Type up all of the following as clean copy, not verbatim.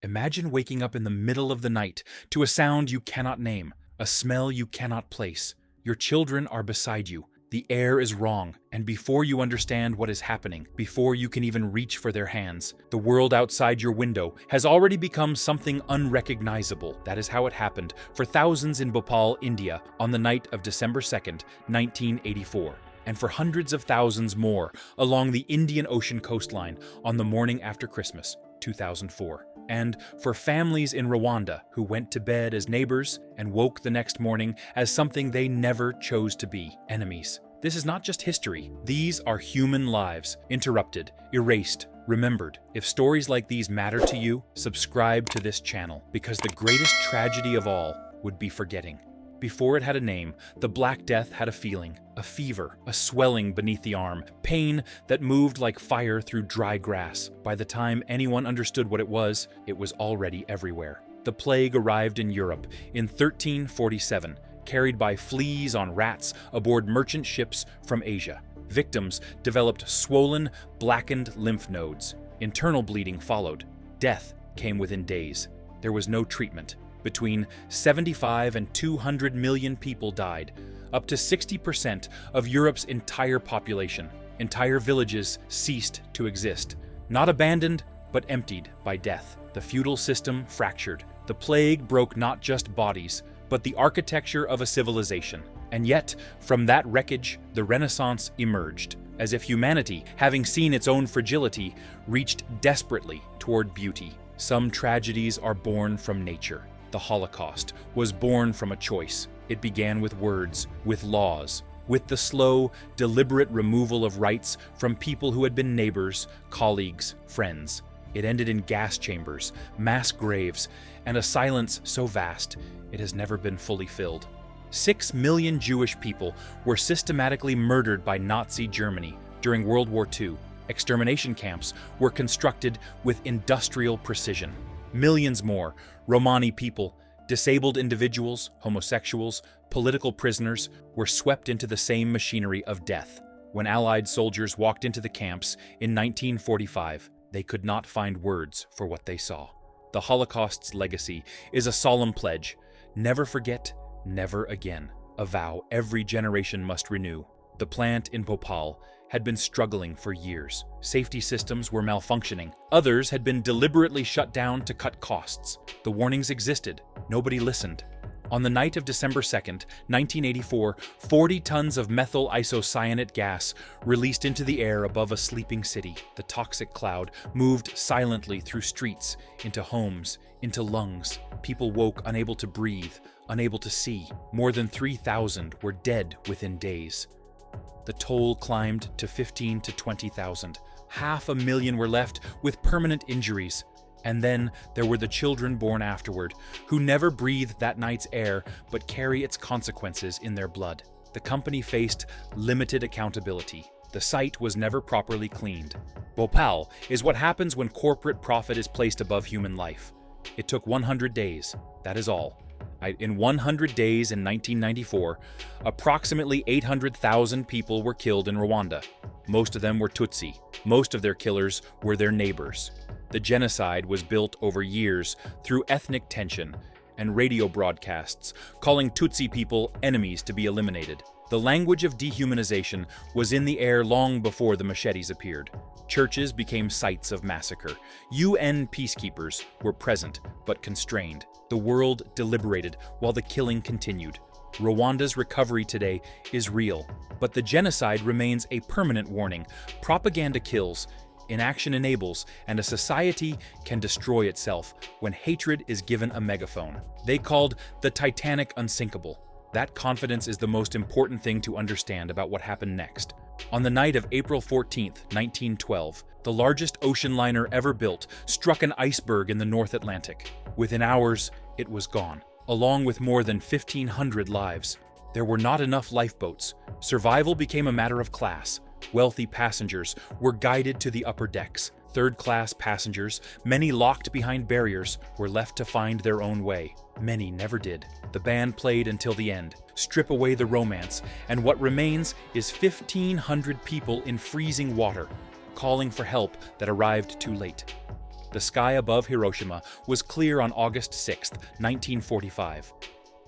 Imagine waking up in the middle of the night to a sound you cannot name, a smell you cannot place. Your children are beside you. The air is wrong, and before you understand what is happening, before you can even reach for their hands, the world outside your window has already become something unrecognizable. That is how it happened for thousands in Bhopal, India, on the night of December 2nd, 1984, and for hundreds of thousands more along the Indian Ocean coastline on the morning after Christmas, 2004. And for families in Rwanda who went to bed as neighbors and woke the next morning as something they never chose to be, enemies. This is not just history. These are human lives, interrupted, erased, remembered. If stories like these matter to you, subscribe to this channel, because the greatest tragedy of all would be forgetting. Before it had a name, the Black Death had a feeling, a fever, a swelling beneath the arm, pain that moved like fire through dry grass. By the time anyone understood what it was already everywhere. The plague arrived in Europe in 1347, carried by fleas on rats aboard merchant ships from Asia. Victims developed swollen, blackened lymph nodes. Internal bleeding followed. Death came within days. There was no treatment. Between 75 and 200 million people died, up to 60% of Europe's entire population. Entire villages ceased to exist, not abandoned, but emptied by death. The feudal system fractured. The plague broke not just bodies, but the architecture of a civilization. And yet, from that wreckage, the Renaissance emerged, as if humanity, having seen its own fragility, reached desperately toward beauty. Some tragedies are born from nature. The Holocaust was born from a choice. It began with words, with laws, with the slow, deliberate removal of rights from people who had been neighbors, colleagues, friends. It ended in gas chambers, mass graves, and a silence so vast it has never been fully filled. 6 million Jewish people were systematically murdered by Nazi Germany during World War II. Extermination camps were constructed with industrial precision. Millions more Romani people, disabled individuals, homosexuals, political prisoners were swept into the same machinery of death. When Allied soldiers walked into the camps in 1945, they could not find words for what they saw. The Holocaust's legacy is a solemn pledge. Never forget, never again. A vow every generation must renew. The plant in Bhopal had been struggling for years. Safety systems were malfunctioning. Others had been deliberately shut down to cut costs. The warnings existed. Nobody listened. On the night of December 2nd, 1984, 40 tons of methyl isocyanate gas released into the air above a sleeping city. The toxic cloud moved silently through streets, into homes, into lungs. People woke unable to breathe, unable to see. More than 3,000 were dead within days. The toll climbed to 15 to 20,000. 500,000 were left with permanent injuries. And then there were the children born afterward, who never breathed that night's air but carry its consequences in their blood. The company faced limited accountability. The site was never properly cleaned. Bhopal is what happens when corporate profit is placed above human life. It took 100 days, that is all. In 100 days in 1994, approximately 800,000 people were killed in Rwanda. Most of them were Tutsi. Most of their killers were their neighbors. The genocide was built over years through ethnic tension and radio broadcasts calling Tutsi people enemies to be eliminated. The language of dehumanization was in the air long before the machetes appeared. Churches became sites of massacre. UN peacekeepers were present but constrained. The world deliberated while the killing continued. Rwanda's recovery today is real, but the genocide remains a permanent warning. Propaganda kills, inaction enables, and a society can destroy itself when hatred is given a megaphone. They called the Titanic unsinkable. That confidence is the most important thing to understand about what happened next. On the night of April 14th, 1912, the largest ocean liner ever built struck an iceberg in the North Atlantic. Within hours, it was gone, along with more than 1,500 lives. There were not enough lifeboats. Survival became a matter of class. Wealthy passengers were guided to the upper decks. Third-class passengers, many locked behind barriers, were left to find their own way. Many never did. The band played until the end. Strip away the romance, and what remains is 1,500 people in freezing water, calling for help that arrived too late. The sky above Hiroshima was clear on August 6, 1945.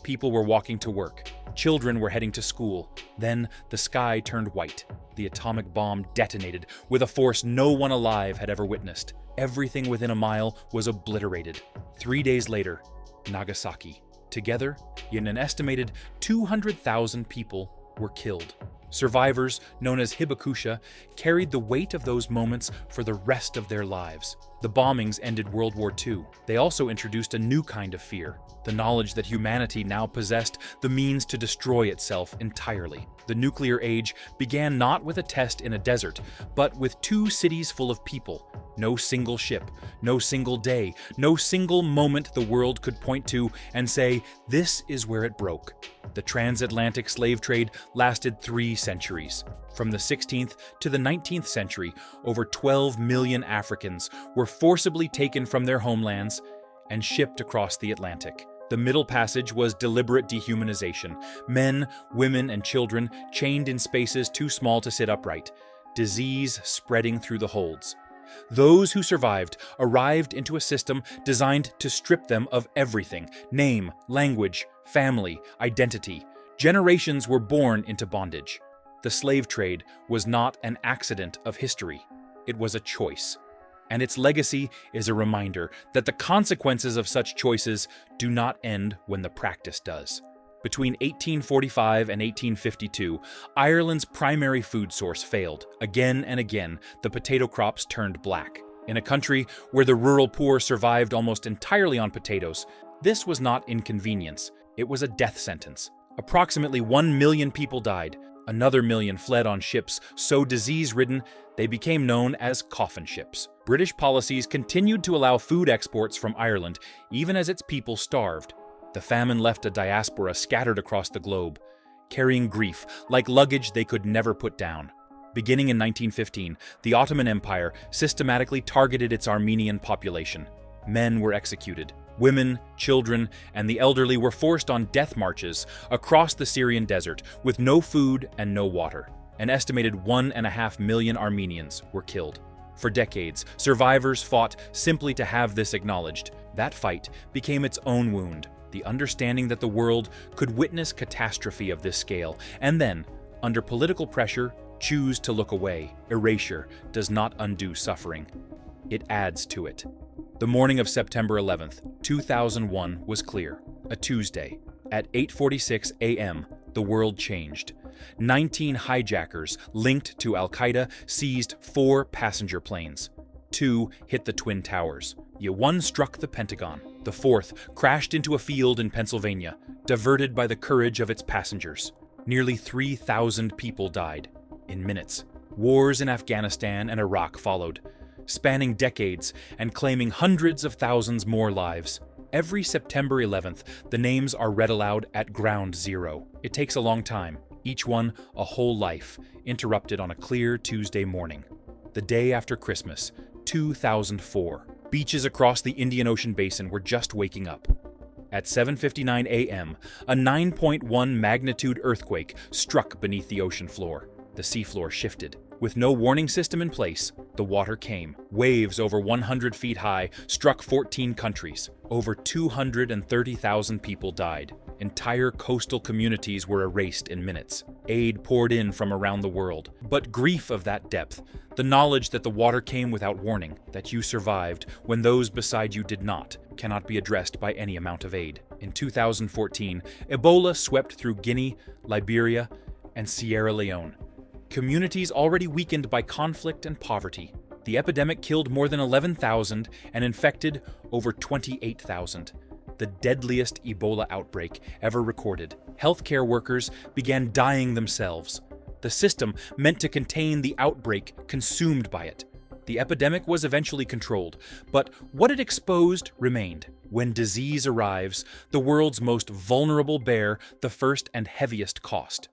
People were walking to work. Children were heading to school. Then the sky turned white. The atomic bomb detonated with a force no one alive had ever witnessed. Everything within a mile was obliterated. 3 days later, Nagasaki. Together, an estimated 200,000 people were killed. Survivors, known as hibakusha, carried the weight of those moments for the rest of their lives. The bombings ended World War II. They also introduced a new kind of fear, the knowledge that humanity now possessed the means to destroy itself entirely. The nuclear age began not with a test in a desert, but with 2 cities full of people. No single ship, no single day, no single moment the world could point to and say, this is where it broke. The transatlantic slave trade lasted 3 centuries. From the 16th to the 19th century, over 12 million Africans were forcibly taken from their homelands and shipped across the Atlantic. The Middle Passage was deliberate dehumanization. Men, women, and children chained in spaces too small to sit upright. Disease spreading through the holds. Those who survived arrived into a system designed to strip them of everything: name, language, family, identity. Generations were born into bondage. The slave trade was not an accident of history. It was a choice. And its legacy is a reminder that the consequences of such choices do not end when the practice does. Between 1845 and 1852, Ireland's primary food source failed. Again and again, the potato crops turned black. In a country where the rural poor survived almost entirely on potatoes, this was not inconvenience. It was a death sentence. Approximately 1 million people died. Another million fled on ships so disease-ridden they became known as coffin ships. British policies continued to allow food exports from Ireland, even as its people starved. The famine left a diaspora scattered across the globe, carrying grief like luggage they could never put down. Beginning in 1915, the Ottoman Empire systematically targeted its Armenian population. Men were executed. Women, children, and the elderly were forced on death marches across the Syrian desert with no food and no water. An estimated 1.5 million Armenians were killed. For decades, survivors fought simply to have this acknowledged. That fight became its own wound, the understanding that the world could witness catastrophe of this scale, and then, under political pressure, choose to look away. Erasure does not undo suffering. It adds to it. The morning of September 11th, 2001 was clear. A Tuesday. At 8:46 a.m., the world changed. 19 hijackers linked to Al-Qaeda seized 4 passenger planes. 2 hit the Twin Towers. One struck the Pentagon. The 4th crashed into a field in Pennsylvania, diverted by the courage of its passengers. Nearly 3,000 people died. In minutes. Wars in Afghanistan and Iraq followed, spanning decades and claiming hundreds of thousands more lives. Every September 11th, the names are read aloud at ground zero. It takes a long time, each one a whole life, interrupted on a clear Tuesday morning. The day after Christmas, 2004. Beaches across the Indian Ocean basin were just waking up. At 7:59 a.m., a 9.1 magnitude earthquake struck beneath the ocean floor. The seafloor shifted. With no warning system in place, the water came. Waves over 100 feet high struck 14 countries. Over 230,000 people died. Entire coastal communities were erased in minutes. Aid poured in from around the world. But grief of that depth, the knowledge that the water came without warning, that you survived when those beside you did not, cannot be addressed by any amount of aid. In 2014, Ebola swept through Guinea, Liberia, and Sierra Leone. Communities already weakened by conflict and poverty. The epidemic killed more than 11,000 and infected over 28,000. The deadliest Ebola outbreak ever recorded. Healthcare workers began dying themselves. The system meant to contain the outbreak consumed by it. The epidemic was eventually controlled, but what it exposed remained. When disease arrives, the world's most vulnerable bear the first and heaviest cost.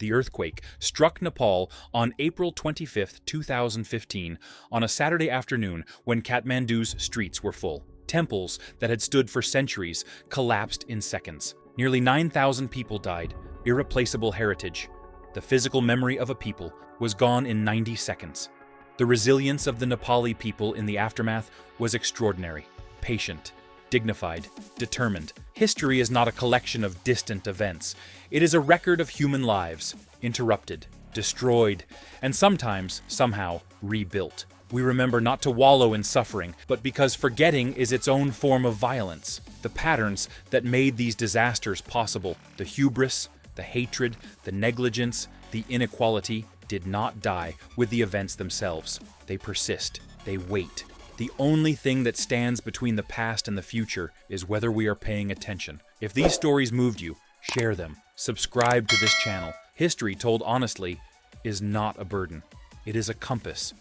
The earthquake struck Nepal on April 25, 2015, on a Saturday afternoon when Kathmandu's streets were full. Temples that had stood for centuries collapsed in seconds. Nearly 9,000 people died. Irreplaceable heritage. The physical memory of a people was gone in 90 seconds. The resilience of the Nepali people in the aftermath was extraordinary, patient, dignified, determined. History is not a collection of distant events. It is a record of human lives, interrupted, destroyed, and sometimes, somehow, rebuilt. We remember not to wallow in suffering, but because forgetting is its own form of violence. The patterns that made these disasters possible, the hubris, the hatred, the negligence, the inequality, did not die with the events themselves. They persist. They wait. The only thing that stands between the past and the future is whether we are paying attention. If these stories moved you, share them. Subscribe to this channel. History told honestly is not a burden. It is a compass.